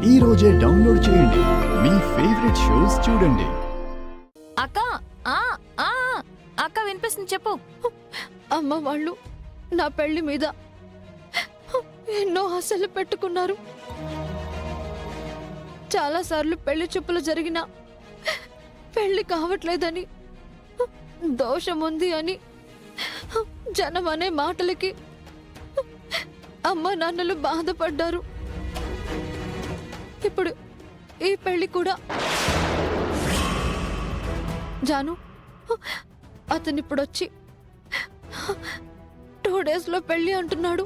ఈ రోజే డౌన్లోడ్ చేయండి. మీ ఫేవరెట్ షోస్ చూడండి. అక్క ఆ ఆ అక్క వినిపిస్తుంది, చెప్పు. అమ్మ వాళ్ళు నా పెళ్లి మీద ఎన్నో ఆశలు పెట్టుకున్నారు. చాలాసార్లు పెళ్లి చూపులు జరిగినా పెళ్లి కావట్లేదని, దోషం ఉంది అని జనం అనే మాటలకి అమ్మ నాన్నలు బాధపడ్డారు. ఇప్పుడు ఈ పెళ్లి కూడా జాను అతనిప్పుడు వచ్చి 2 days లో పెళ్లి అంటున్నాడు.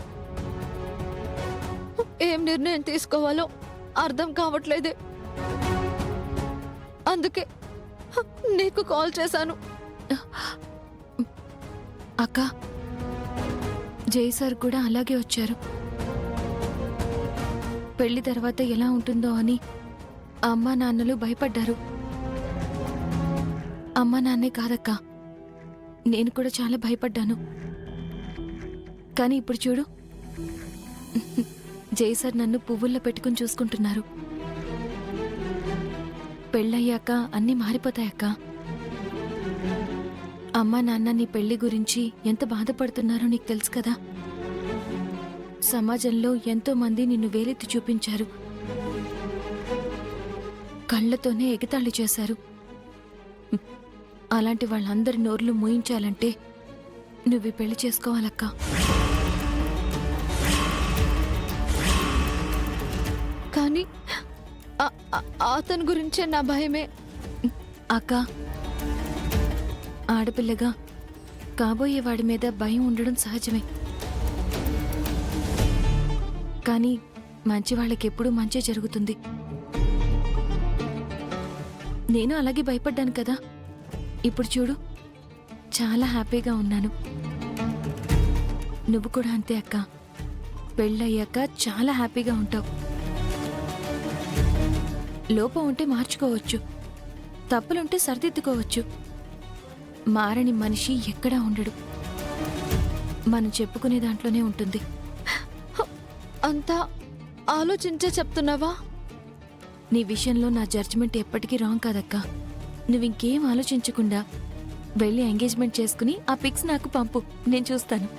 ఏం నిర్ణయం తీసుకోవాలో అర్థం కావట్లేదే. అందుకే నీకు కాల్ చేశాను. అక్క, జై సార్ కూడా అలాగే వచ్చారు. పెళ్లి తర్వాత ఎలా ఉంటుందో అని అమ్మా నాన్నలు భయపడ్డారు. అమ్మా నాన్నే కాదక్క, నేను కూడా చాలా భయపడ్డాను. కానీ ఇప్పుడు చూడు, జై సార్ నన్ను పువ్వుల్లో పెట్టుకుని చూసుకుంటున్నారు. పెళ్ళయ్యాక అన్నీ మారిపోతాయక్క. అమ్మా నాన్న నీ పెళ్లి గురించి ఎంత బాధపడుతున్నారో నీకు తెలుసు కదా. సమాజంలో ఎంతో మంది నిన్ను వేలెత్తి చూపించారు, కళ్లతోనే ఎగతాళి చేశారు. అలాంటి వాళ్ళందరి నోర్లు మూయించాలంటే నువ్వు పెళ్లి చేసుకోవాలక్కా. కానీ అతని గురించే నా భయమే. అక్క, ఆడపిల్లగా కాబోయే వాడి మీద భయం ఉండడం సహజమే. కానీ మంచి వాళ్ళకెప్పుడూ మంచి జరుగుతుంది. నేను అలాగే భయపడ్డాను కదా. ఇప్పుడు చూడు, చాలా హ్యాపీగా ఉన్నాను. నువ్వు కూడా అంతే అక్క. పెళ్ళయ్యాక చాలా హ్యాపీగా ఉంటావు. లోపం ఉంటే మార్చుకోవచ్చు, తప్పులుంటే సరిదిద్దుకోవచ్చు. మారని మనిషి ఎక్కడా ఉండడు. మనం చెప్పుకునే దాంట్లోనే ఉంటుంది. అంతా ఆలోచించే చెప్తున్నావా? నీ విషయంలో నా జడ్జిమెంట్ ఎప్పటికీ రాంగ్ కాదక్కా. నువ్వింకేం ఆలోచించకుండా వెళ్ళి ఎంగేజ్మెంట్ చేసుకుని ఆ పిక్స్ నాకు పంపు, నేను చూస్తాను.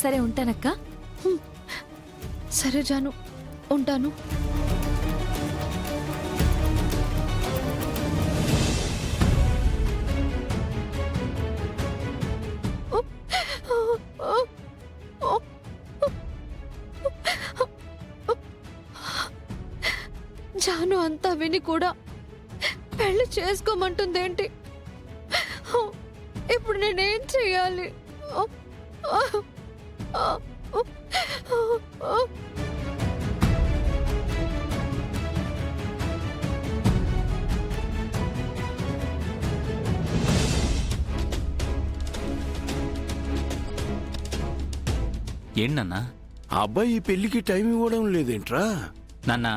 సరే, ఉంటానక్కా. సరే జాను, ఉంటాను. జాను అంతా విని కూడా పెళ్లి చేసుకోమంటుందేంటి? ఇప్పుడు నేనేం చెయ్యాలి? ఏంటన్నా? ఆ అబ్బాయి ఈ పెళ్లికి టైం ఇవ్వడం లేదేంట్రా? నాన్న,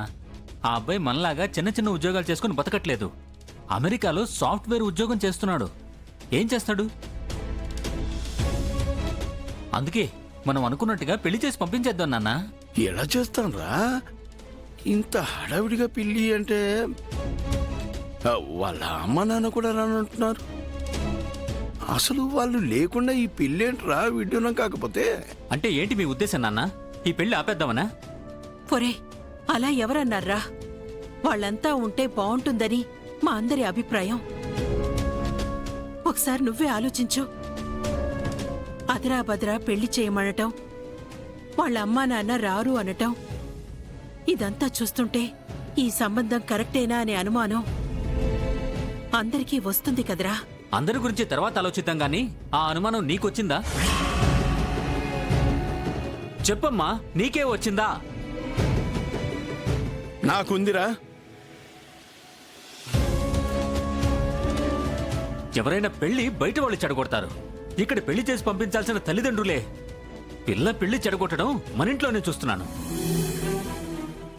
ఆ అబ్బాయి మనలాగా చిన్న చిన్న ఉద్యోగాలు చేసుకుని బతకట్లేదు. అమెరికాలో సాఫ్ట్వేర్ ఉద్యోగం చేస్తున్నాడు. ఏం చేస్తాడు? అందుకే మనం అనుకున్నట్టుగా పెళ్లి చేసి పంపించేద్దాం నాన్న. ఎలా చేస్తాన్రా? ఇంత హడావిడిగా పెళ్లి అంటే వాళ్ళ అమ్మ నాన్న కూడా రానంటున్నారు. అసలు వాళ్ళు లేకుండా ఈ పెళ్లి ఏంట్రా విడ్డూరం కాకపోతే? అంటే ఏంటి మీ ఉద్దేశం నాన్న? ఈ పెళ్లి ఆపేద్దామనా? పొరే, అలా ఎవరన్నారా? వాళ్ళంతా ఉంటే బావుంటుందని మా అందరి అభిప్రాయం. ఒకసారి నువ్వే ఆలోచించు. అదరా బదరా పెళ్లి చేయమనటం, వాళ్ళ అమ్మా నాన్న రారు అనటం, ఇదంతా చూస్తుంటే ఈ సంబంధం కరెక్టేనా అనే అనుమానం అందరికీ వస్తుంది కదరా. అందరి గురించి తర్వాత ఆలోచిద్దాం గాని ఆ అనుమానం నీకొచ్చిందా? చెప్పమ్మా, నీకే వచ్చిందా? నాకుందిరా. ఎవరైనా పెళ్లి బయట వాళ్ళు చెడగొడతారు. ఇక్కడ పెళ్లి చేసి పంపించాల్సిన తల్లిదండ్రులే పిల్ల పెళ్లి చెడగొట్టడం మన ఇంట్లోనే చూస్తున్నాను.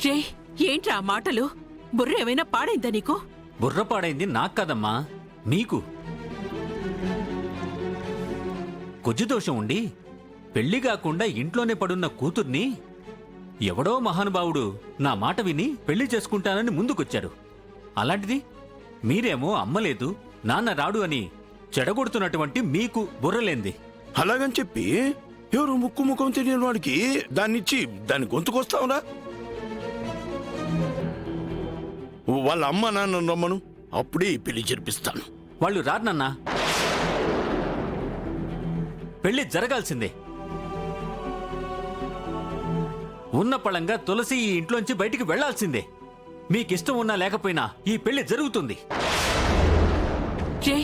రే, ఏంట్రా ఆ మాటలు? బుర్ర ఏమైనా పాడైందా నీకు? బుర్ర పాడైంది నాకు కాదమ్మా, మీకు. కొజ్జు దోషం ఉండి పెళ్లి కాకుండా ఇంట్లోనే పడున్న కూతుర్ని ఎవడో మహానుభావుడు నా మాట విని పెళ్లి చేసుకుంటానని ముందుకొచ్చారు. అలాంటిది మీరేమో అమ్మలేదు, నాన్న రాడు అని చెడగొడుతున్నటువంటి మీకు బుర్రలేంది. అలాగని చెప్పి ఎవరు ముక్కు ముఖం తెలియని వాడికి దాన్నిచ్చి దాన్ని గొంతుకొస్తావురా? వాళ్ళ అమ్మ నాన్న రమ్మను, అప్పుడే ఈ పెళ్లి జరిపిస్తాను. వాళ్ళు రారనన్నా, పెళ్లి జరగాల్సిందే. ఉన్న పళంగా తులసి ఈ ఇంట్లోంచి బయటికి వెళ్లాల్సిందే. మీకిష్టం ఉన్నా లేకపోయినా ఈ పెళ్లి జరుగుతుంది. రే,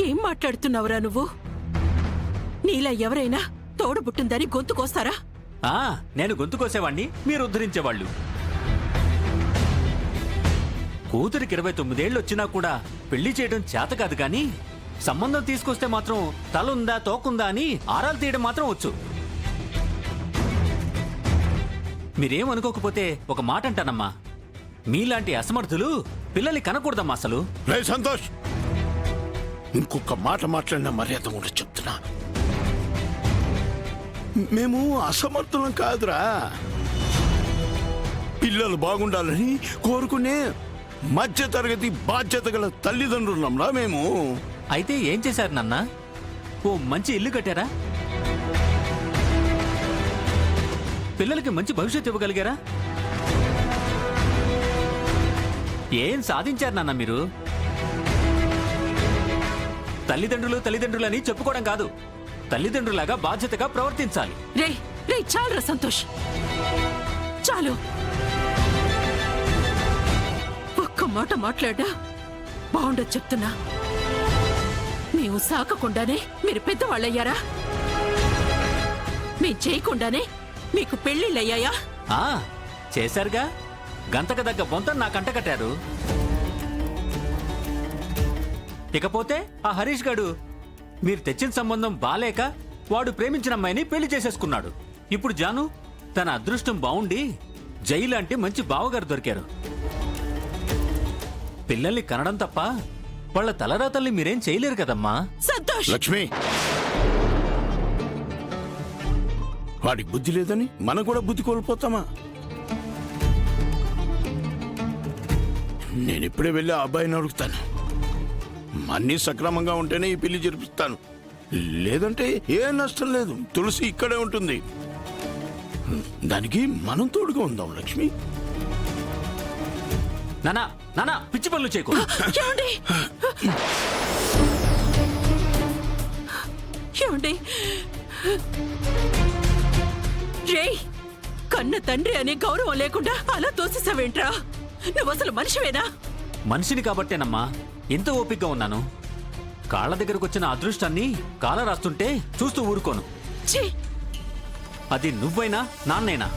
ఏం మాట్లాడుతున్నావురా నువ్వు? నీలా ఎవరైనా తోడబుట్టిందని గొంతుకొస్తారా? నేను గొంతుకోసేవాణ్ణి, మీరు ఉద్ధరించేవాళ్ళు. కూతురికి 29 ఏళ్ళు వచ్చినా కూడా పెళ్లి చేయడం చేత కాదు కానీ సంబంధం తీసుకొస్తే మాత్రం తలుందా తోకుందా అని ఆరాలు తీయడం మాత్రం వచ్చు. మీరేమనుకోకపోతే ఒక మాట అంటానమ్మా, మీలాంటి అసమర్థులు పిల్లల్ని కనకూడదమ్మా అసలు. రే సంతోష్, ఇంకొక మాట మాట్లాడిన మర్యాద కూడా చెప్తున్నా. మేము అసమర్థులం కాదురా, పిల్లలు బాగుండాలని కోరుకునే మధ్య తరగతి బాధ్యత గల తల్లిదండ్రులంరా మేము. అయితే ఏం చేశారు నాన్న? ఓ మంచి ఇల్లు కట్టారా? పిల్లలకి మంచి భవిష్యత్తు ఇవ్వగలిగారా? ఏం సాధించారు నాన్న మీరు? తల్లిదండ్రులని చెప్పుకోవడం కాదు, తల్లిదండ్రులాగా బాధ్యతగా ప్రవర్తించాలి. రే రే, చాలురా సంతోష్, చాలు. ఒక్క మాట మాట్లాడా బాగుండదు చెప్తున్నా. మేము సాకకుండానే మీరు పెద్దవాళ్ళయ్యారా? మేం చేయకుండానే మీకు పెళ్లిళ్ళయ్యాయా? చేశారుగా, గంతకు దగ్గ బొంత నా కంట కట్టారు. ఇకపోతే ఆ హరీష్ గాడు మీరు తెచ్చిన సంబంధం బాలేక వాడు ప్రేమించిన అమ్మాయిని పెళ్లి చేసేసుకున్నాడు. ఇప్పుడు జాను తన అదృష్టం బావుండి జైలాంటి మంచి బావగారు దొరికారు. పిల్లల్ని కనడం తప్ప వాళ్ళ తలరాతల్ని మీరేం చేయలేరు కదమ్మా. సంతోష్, లక్ష్మి, వాడికి బుద్ధి లేదని మనం కూడా బుద్ధి కోల్పోతామా? నేను ఇప్పుడే వెళ్ళి ఆ అబ్బాయిని అడుగుతాను. అన్నీ సక్రమంగా ఉంటేనే ఈ పెళ్లి జరిపిస్తాను, లేదంటే ఏ నష్టం లేదు. తులసి ఇక్కడే ఉంటుంది, దానికి మనం తోడుగా ఉందాం. లక్ష్మి, నానా నానా పిచ్చి పనులు చేయకు. ఏమండి? ఏమండి? రేయ్, కన్న తండ్రి అనే గౌరవం లేకుండా అలా తోసేసావేంట్రా? నువ్వు అసలు మనిషివేనా? మనిషిని కాబట్టేనమ్మా ఎంత ఓపికగా ఉన్నాను. కాళ్ళ దగ్గరకు వచ్చిన అదృష్టాన్ని కాల రాస్తుంటే చూస్తూ ఊరుకోను. ఛీ! అది నువ్వైనా నాన్నైనా.